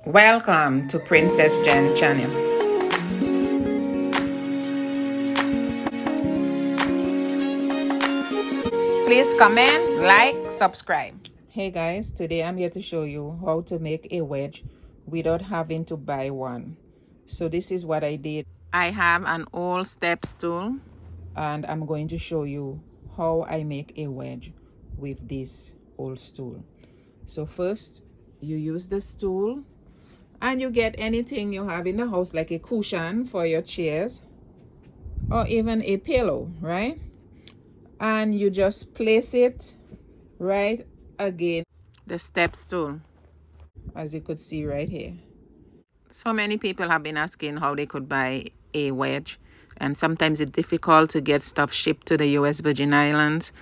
Welcome to Princess Jen channel. Please comment, like, subscribe. Hey guys, today I'm here to show you how to make a wedge without having to buy one. So this is what I did. I have an old step stool and I'm going to show you how I make a wedge with this old stool. So first you use the stool and you get anything you have in the house, like a cushion for your chairs or even a pillow, right? And you just place it right against the step stool, as you could see right here. So many people have been asking how they could buy a wedge, and sometimes it's difficult to get stuff shipped to the US Virgin Islands.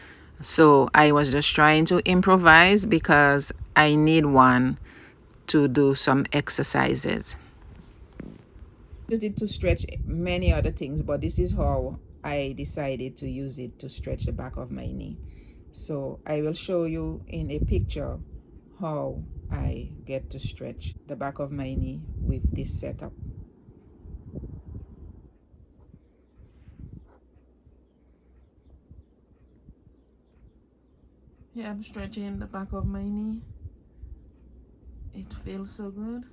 So I was just trying to improvise because I need one to do some exercises. Use it to stretch many other things, but this is how I decided to use it to stretch the back of my knee. So I will show you in a picture how I get to stretch the back of my knee with this setup. Yeah, I'm stretching the back of my knee. It feels so good.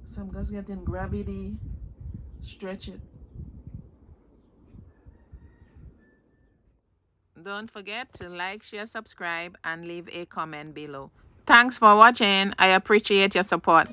So I'm just getting gravity, stretch it. Don't forget to like, share, subscribe, and leave a comment below. Thanks for watching. I appreciate your support.